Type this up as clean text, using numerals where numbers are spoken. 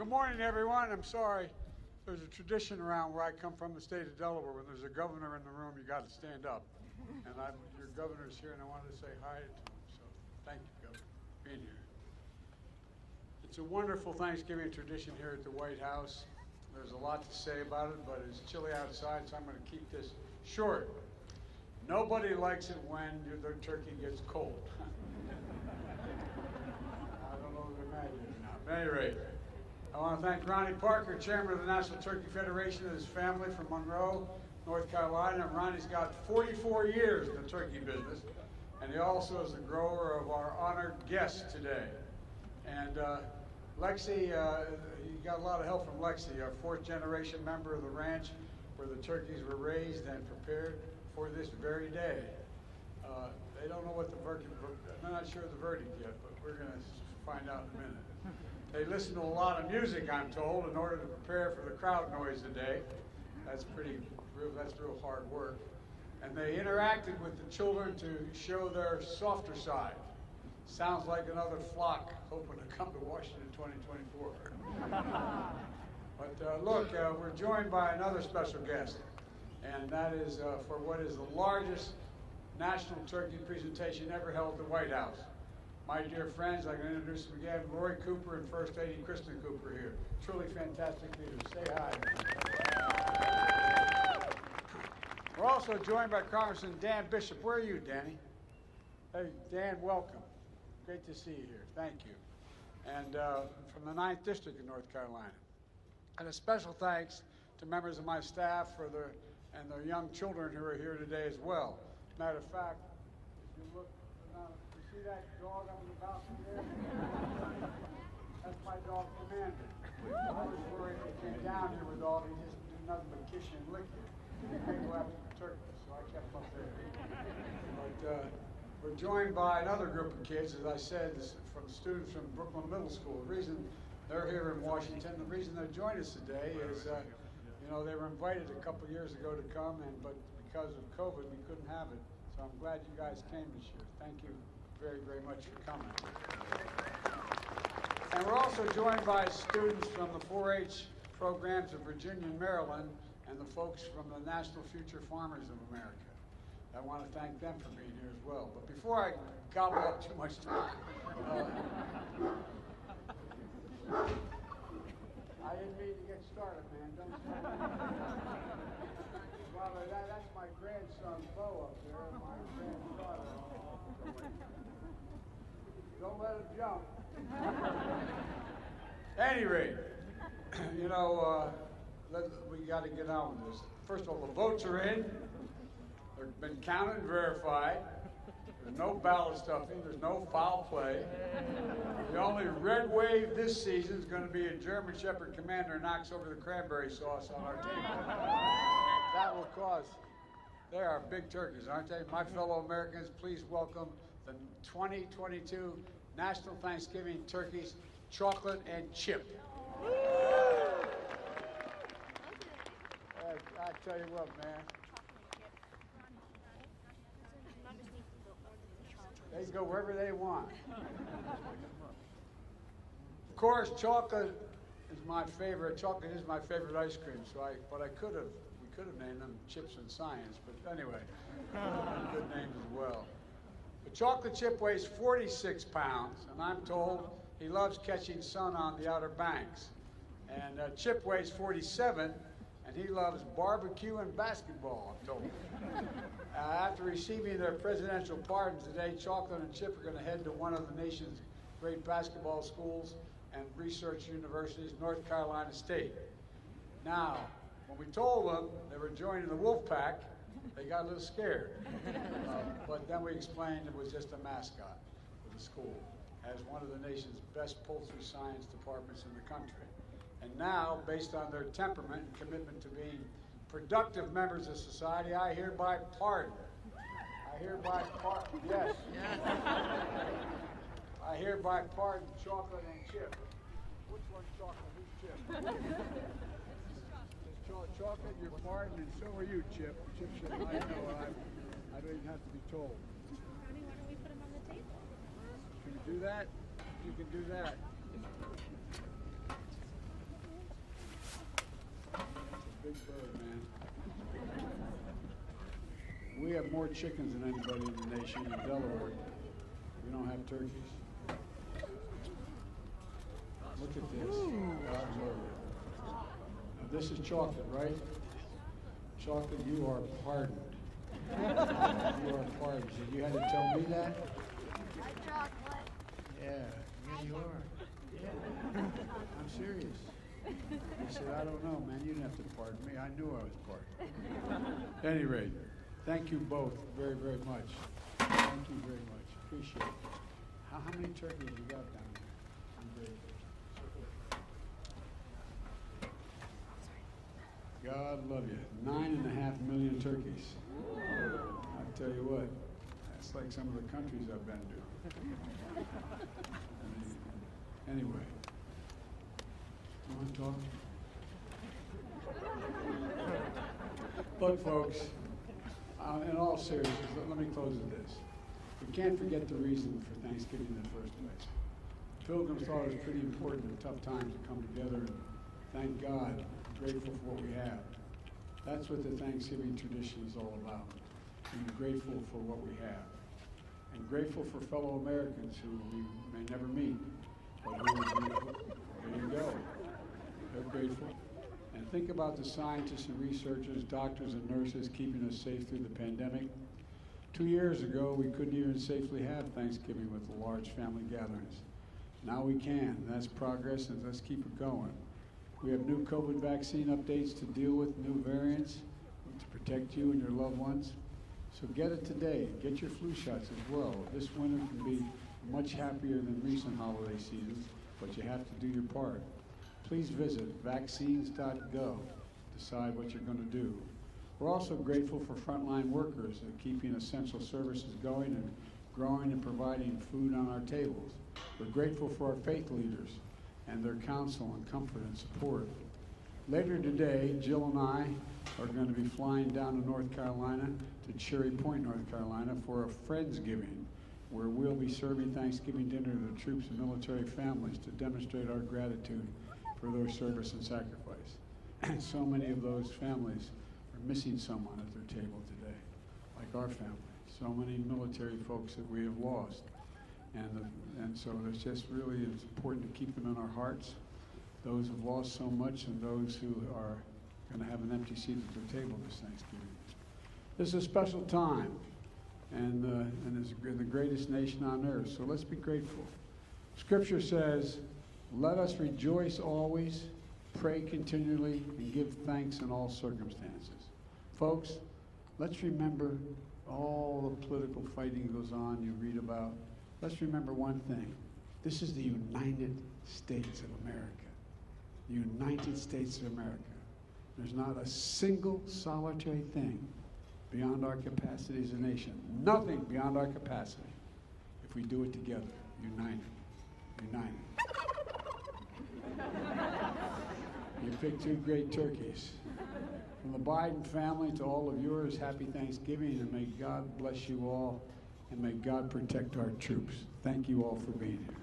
Good morning, everyone. I'm sorry. There's a tradition around where I come from, the state of Delaware. When there's a governor in the room, you got to stand up. And your governor's here, and I wanted to say hi to him. So thank you, Governor, for being here. It's a wonderful Thanksgiving tradition here at the White House. There's a lot to say about it, but it's chilly outside, so I'm going to keep this short. Nobody likes it when their turkey gets cold. I don't know if you imagine it or not. At any rate, I want to thank Ronnie Parker, chairman of the National Turkey Federation, and his family from Monroe, North Carolina. Ronnie's got 44 years in the turkey business, and he also is the grower of our honored guest today. And Lexi, you got a lot of help from Lexi, our fourth-generation member of the ranch where the turkeys were raised and prepared for this very day. They don't know what the verdict, I'm not sure of the verdict yet, but we're going to find out in a minute. They listen to a lot of music, I'm told, in order to prepare for the crowd noise today. That's real hard work. And they interacted with the children to show their softer side. Sounds like another flock hoping to come to Washington 2024. But look, we're joined by another special guest, and that is for what is the largest national turkey presentation ever held at the White House. My dear friends, I can introduce them again, Roy Cooper and First Lady Kristen Cooper here. Truly fantastic leaders. Say hi. We're also joined by Congressman Dan Bishop. Where are you, Danny? Hey, Dan, welcome. Great to see you here. Thank you. And from the 9th District of North Carolina. And a special thanks to members of my staff and their young children who are here today as well. Matter of fact, if you look, you see that dog up in the balcony there? That's my dog, Commander. I was worried if he came down here with all, he'd just do nothing but kiss you and lick you. He may go after the turkey, so I kept him up there. But we're joined by another group of kids, as I said, from students from Brooklyn Middle School. The reason they're here in Washington, the reason they joined us today is, they were invited a couple years ago to come, but because of COVID, we couldn't have it. So I'm glad you guys came this year. Thank you very, very much for coming. And we're also joined by students from the 4-H programs of Virginia and Maryland, and the folks from the National Future Farmers of America. I want to thank them for being here as well. But before I gobble up too much time, I didn't mean to get started, man. Don't start. Well, that's my grandson, Bo, up there, my granddaughter. Don't let him jump. At any rate, we got to get on with this. First of all, the votes are in. They've been counted and verified. There's no ballot stuffing. There's no foul play. The only red wave this season is going to be a German Shepherd Commander knocks over the cranberry sauce on our table. That will cause. They are big turkeys, aren't they? My fellow Americans, please welcome the 2022 National Thanksgiving Turkeys, Chocolate and Chip. I tell you what, man. They can go wherever they want. Of course, chocolate is my favorite. Chocolate is my favorite ice cream. We could have named them Chips and Science. But anyway, good name as well. The chocolate chip weighs 46 pounds, and I'm told he loves catching sun on the Outer Banks. And Chip weighs 47. And he loves barbecue and basketball, I'm told. After receiving their presidential pardons today, Chocolate and Chip are going to head to one of the nation's great basketball schools and research universities, North Carolina State. Now, when we told them they were joining the wolf pack, they got a little scared. But then we explained it was just a mascot for the school, as one of the nation's best poultry science departments in the country. And now, based on their temperament and commitment to being productive members of society, I hereby pardon. Yes. I hereby pardon Chocolate and Chip. Which one's Chocolate? Who's Chip? Chocolate, you're pardoned, and so are you, Chip. Chip said, I know, I don't even have to be told. Ronnie, why don't we put them on the table? Can you do that? You can do that. big bird, man. We have more chickens than anybody in the nation in Delaware. We don't have turkeys. Look at this. God's over. Now, this is chocolate, right? Chocolate, you are pardoned. You are pardoned. So you had to tell me that? Chocolate. Yeah, you are. Yeah, I'm serious. He said, I don't know, man. You didn't have to pardon me. I knew I was pardoned. At any rate, thank you both very, very much. Thank you very much. Appreciate it. How many turkeys you got down there? I'm very God love you. 9.5 million turkeys. I tell you what, that's like some of the countries I've been to. Anyway, you want to talk? Look, folks, in all seriousness, let me close with this. We can't forget the reason for Thanksgiving in the first place. Pilgrims thought it was pretty important in tough times to come together and thank God, grateful for what we have. That's what the Thanksgiving tradition is all about, being grateful for what we have. And grateful for fellow Americans who we may never meet, but who are grateful. There you go. They're grateful. And think about the scientists and researchers, doctors and nurses keeping us safe through the pandemic. 2 years ago, we couldn't even safely have Thanksgiving with the large family gatherings. Now we can. That's progress, and let's keep it going. We have new COVID vaccine updates to deal with new variants to protect you and your loved ones. So get it today. Get your flu shots as well. This winter can be much happier than recent holiday seasons, but you have to do your part. Please visit vaccines.gov. Decide what you're going to do. We're also grateful for frontline workers and keeping essential services going and growing and providing food on our tables. We're grateful for our faith leaders and their counsel and comfort and support. Later today, Jill and I are going to be flying down to North Carolina, to Cherry Point, North Carolina, for a Friendsgiving, where we'll be serving Thanksgiving dinner to the troops and military families to demonstrate our gratitude for their service and sacrifice. And so many of those families are missing someone at their table today, like our family. So many military folks that we have lost. And so it's just really it's important to keep them in our hearts, those who've lost so much and those who are going to have an empty seat at their table this Thanksgiving. This is a special time, and it's the greatest nation on earth, so let's be grateful. Scripture says, let us rejoice always, pray continually, and give thanks in all circumstances. Folks, let's remember all the political fighting goes on you read about. Let's remember one thing. This is the United States of America. The United States of America. There's not a single solitary thing beyond our capacity as a nation. Nothing beyond our capacity if we do it together, united. United. You picked two great turkeys. From the Biden family to all of yours, happy Thanksgiving, and may God bless you all, and may God protect our troops. Thank you all for being here.